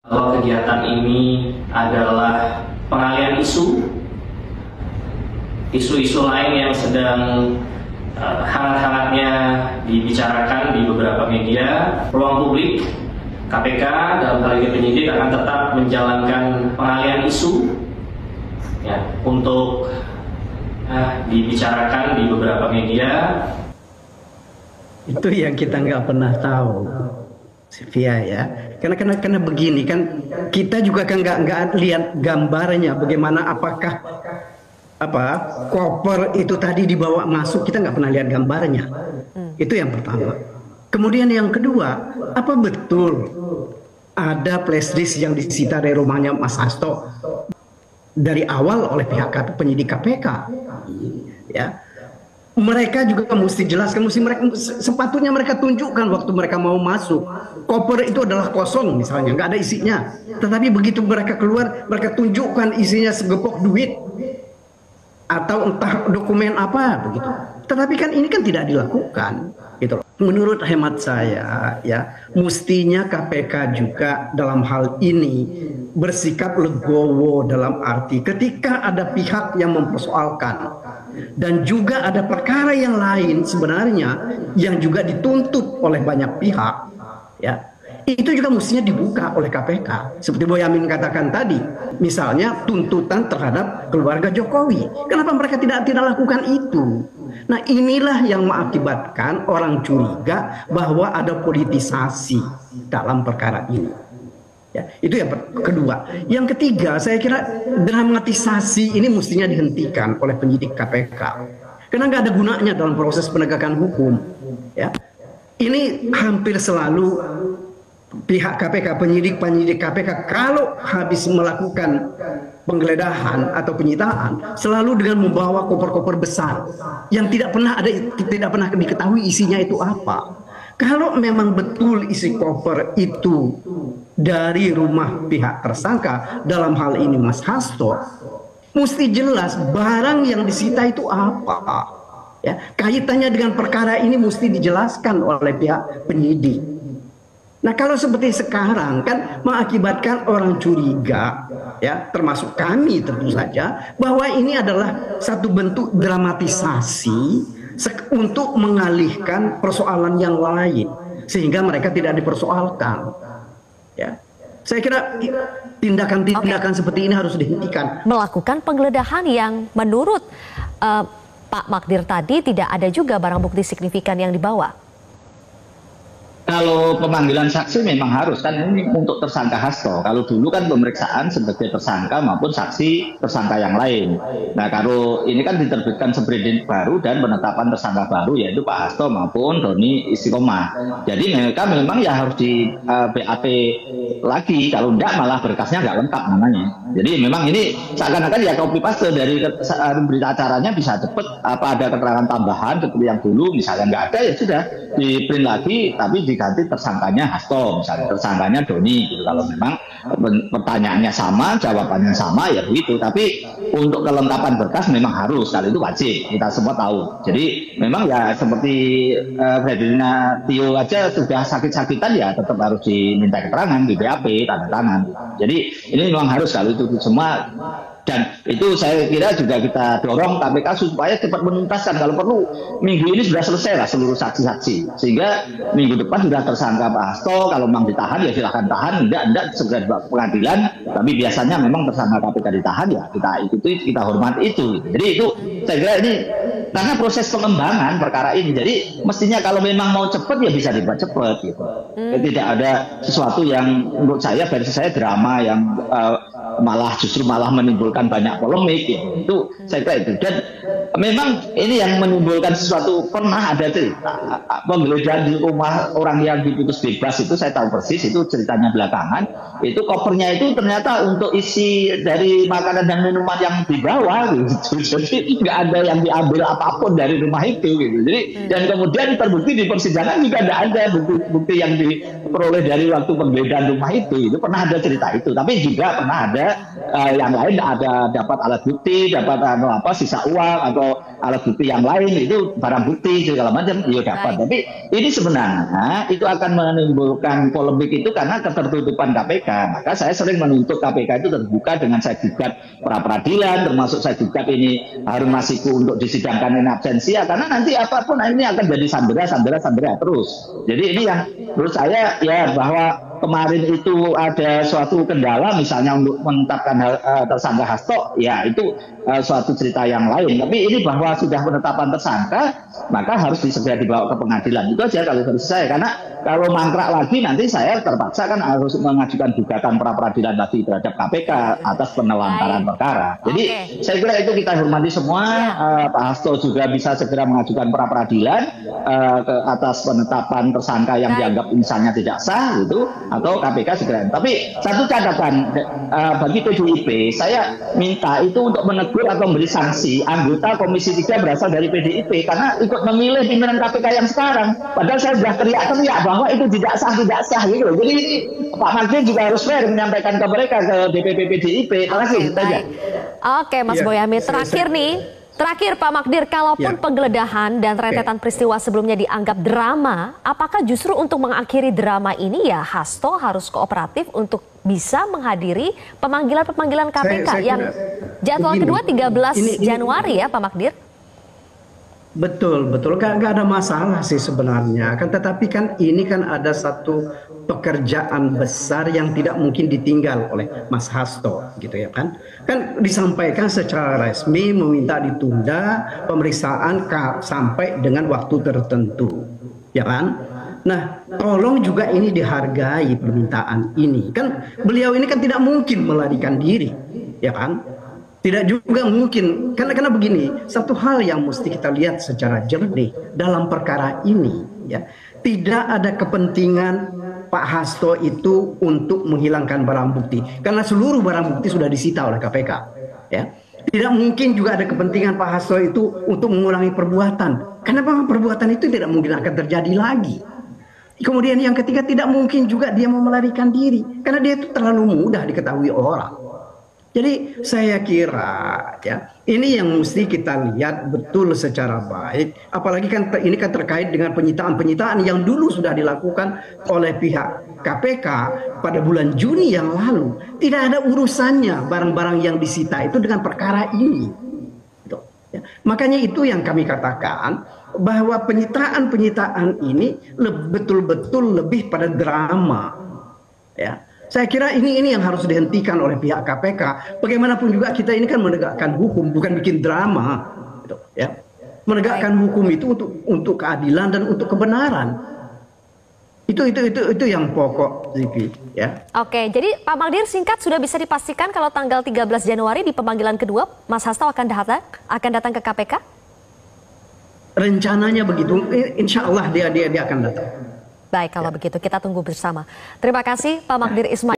Bahwa kegiatan ini adalah pengalian isu-isu lain yang sedang hangat-hangatnya dibicarakan di beberapa media. Ruang publik, KPK dalam hal ini penyidik akan tetap menjalankan pengalian isu ya, untuk dibicarakan di beberapa media. Itu yang kita nggak pernah tahu, Sylvia ya. Karena begini kan, kita juga kan nggak lihat gambarnya bagaimana, apakah koper itu tadi dibawa masuk, kita nggak pernah lihat gambarnya. Itu yang pertama. Kemudian yang kedua, apa betul ada flash disk yang disita dari rumahnya Mas Hasto dari awal oleh pihak penyidik KPK? Ya. Mereka juga mesti jelaskan, sepatutnya mereka tunjukkan waktu mereka mau masuk. Koper itu adalah kosong misalnya, nggak ada isinya. Tetapi begitu mereka keluar, mereka tunjukkan isinya segepok duit atau entah dokumen apa begitu. Tetapi kan ini kan tidak dilakukan, gitu loh. Menurut hemat saya ya, mestinya KPK juga dalam hal ini bersikap legowo, dalam arti ketika ada pihak yang mempersoalkan dan juga ada perkara yang lain sebenarnya yang juga dituntut oleh banyak pihak ya, itu juga mestinya dibuka oleh KPK. Seperti Boyamin katakan tadi, misalnya tuntutan terhadap keluarga Jokowi, kenapa mereka tidak lakukan itu? Nah, inilah yang mengakibatkan orang curiga bahwa ada politisasi dalam perkara ini. Ya, itu yang kedua. Yang ketiga, saya kira dramatisasi ini mestinya dihentikan oleh penyidik KPK. Karena nggak ada gunanya dalam proses penegakan hukum. Ya, ini hampir selalu pihak KPK, penyidik KPK kalau habis melakukan penggeledahan atau penyitaan selalu dengan membawa koper-koper besar yang tidak pernah diketahui isinya itu apa. Kalau memang betul isi koper itu dari rumah pihak tersangka, dalam hal ini Mas Hasto, mesti jelas barang yang disita itu apa. Ya, kaitannya dengan perkara ini mesti dijelaskan oleh pihak penyidik. Nah, kalau seperti sekarang kan mengakibatkan orang curiga, ya, termasuk kami tentu saja, bahwa ini adalah satu bentuk dramatisasi untuk mengalihkan persoalan yang lain sehingga mereka tidak dipersoalkan. Ya, saya kira tindakan-tindakan seperti ini harus dihentikan. Melakukan penggeledahan yang menurut Pak Magdir tadi tidak ada juga barang bukti signifikan yang dibawa. Kalau pemanggilan saksi memang harus, kan ini untuk tersangka Hasto. Kalau dulu kan pemeriksaan sebagai tersangka maupun saksi tersangka yang lain. Nah, kalau ini kan diterbitkan seperindik baru dan penetapan tersangka baru, yaitu Pak Hasto maupun Doni Istiqomah. Jadi mereka memang ya harus di BAP lagi, kalau enggak malah berkasnya nggak lengkap namanya. Jadi memang ini seakan-akan ya copy paste dari berita acaranya bisa cepat, apa ada keterangan tambahan seperti yang dulu misalnya nggak ada ya sudah di print lagi tapi diganti tersangkanya Hasto, misalnya tersangkanya Doni gitu. Kalau memang pertanyaannya sama, jawabannya sama ya begitu. Tapi untuk kelengkapan berkas memang harus, kalau itu wajib, kita semua tahu. Jadi memang ya seperti Ferdinand Tio aja sudah sakit-sakitan ya tetap harus diminta keterangan di BAP, tanda tangan. Jadi ini memang harus, kalau itu semua. Dan itu saya kira juga kita dorong KPK supaya cepat menuntaskan. Kalau perlu minggu ini sudah selesai lah seluruh saksi-saksi, sehingga minggu depan sudah tersangka Pak Hasto. Kalau memang ditahan ya silahkan tahan, enggak segera dibawa ke pengadilan. Tapi biasanya memang tersangka KPK ditahan ya kita ikuti, kita hormati itu. Jadi itu saya kira ini karena proses pengembangan perkara ini. Jadi mestinya kalau memang mau cepat ya bisa dibuat cepat gitu. Tidak ada sesuatu yang menurut saya, versi saya, drama yang justru malah menimbulkan banyak polemik gitu. Itu saya kira itu. Dan memang ini yang menimbulkan sesuatu, pernah ada cerita penggeledahan di rumah orang yang diputus bebas itu, saya tahu persis itu ceritanya belakangan. Itu kopernya itu ternyata untuk isi dari makanan dan minuman yang dibawa gitu. Jadi nggak ada yang diambil apapun dari rumah itu gitu. Jadi dan kemudian terbukti di persidangan juga tidak ada bukti yang diperoleh dari waktu penggeledahan rumah itu. Itu pernah ada cerita itu. Tapi juga pernah ada yang lain, ada dapat alat bukti, dapat sisa uang atau atau alat bukti yang lain itu barang bukti segala macam ya dapat. Tapi ini sebenarnya itu akan menimbulkan polemik itu karena ketertutupan KPK. Maka saya sering menuntut KPK itu terbuka dengan saya gugat pra peradilan, termasuk saya gugat ini Harun Masiku untuk disidangkan in absentia, karena nanti apapun ini akan jadi sandera terus. Jadi ini yang menurut saya ya, bahwa kemarin itu ada suatu kendala misalnya untuk menetapkan tersangka Hasto, ya itu suatu cerita yang lain. Tapi ini bahwa sudah penetapan tersangka, maka harus segera dibawa ke pengadilan. Itu aja kalau dari saya. Karena kalau mangkrak lagi nanti saya terpaksa kan harus mengajukan gugatan pra peradilan lagi terhadap KPK atas penelantaran perkara. Jadi saya kira itu kita hormati semua. Pak Hasto juga bisa segera mengajukan pra peradilan atas penetapan tersangka yang dianggap misalnya tidak sah gitu, atau KPK segera. Tapi satu catatan bagi PDIP, saya minta itu untuk menegur atau memberi sanksi anggota Komisi 3 berasal dari PDIP karena ikut memilih pimpinan KPK yang sekarang. Padahal saya sudah teriak-teriak bahwa itu tidak sah gitu loh. Jadi Pak Magdir juga harus fair menyampaikan ke mereka, ke DPP PDIP. Terima kasih. Oke, Mas Boyamin, terakhir Pak Magdir, kalaupun penggeledahan dan rentetan peristiwa sebelumnya dianggap drama, apakah justru untuk mengakhiri drama ini ya Hasto harus kooperatif untuk bisa menghadiri pemanggilan KPK yang jadwal kedua 13 Januari ya Pak Magdir? Betul, nggak ada masalah sih sebenarnya. Tetapi kan ini kan ada satu pekerjaan besar yang tidak mungkin ditinggal oleh Mas Hasto, gitu ya kan? Kan disampaikan secara resmi meminta ditunda pemeriksaan sampai dengan waktu tertentu, ya kan? Nah, tolong juga ini dihargai permintaan ini. Kan beliau ini kan tidak mungkin melarikan diri, ya kan? Tidak juga mungkin, karena begini, satu hal yang mesti kita lihat secara jernih dalam perkara ini, ya, tidak ada kepentingan Pak Hasto itu untuk menghilangkan barang bukti, karena seluruh barang bukti sudah disita oleh KPK, ya. Tidak mungkin juga ada kepentingan Pak Hasto itu untuk mengulangi perbuatan, karena memang perbuatan itu tidak mungkin akan terjadi lagi. Kemudian yang ketiga, tidak mungkin juga dia mau melarikan diri, karena dia itu terlalu mudah diketahui orang. Jadi saya kira ya ini yang mesti kita lihat betul secara baik. Apalagi kan ini kan terkait dengan penyitaan yang dulu sudah dilakukan oleh pihak KPK pada bulan Juni yang lalu. Tidak ada urusannya barang-barang yang disita itu dengan perkara ini. Gitu, ya. Makanya itu yang kami katakan bahwa penyitaan ini betul-betul lebih pada drama. Ya. Saya kira ini yang harus dihentikan oleh pihak KPK. Bagaimanapun juga kita ini kan menegakkan hukum, bukan bikin drama, gitu, ya. Menegakkan hukum itu untuk keadilan dan untuk kebenaran. Itu yang pokok, Zipi, ya. Oke, jadi Pak Magdir singkat sudah bisa dipastikan kalau tanggal 13 Januari di pemanggilan kedua Mas Hasto akan datang ke KPK? Rencananya begitu, insya Allah dia akan datang. Baik, kalau begitu kita tunggu bersama. Terima kasih Pak Magdir Ismail.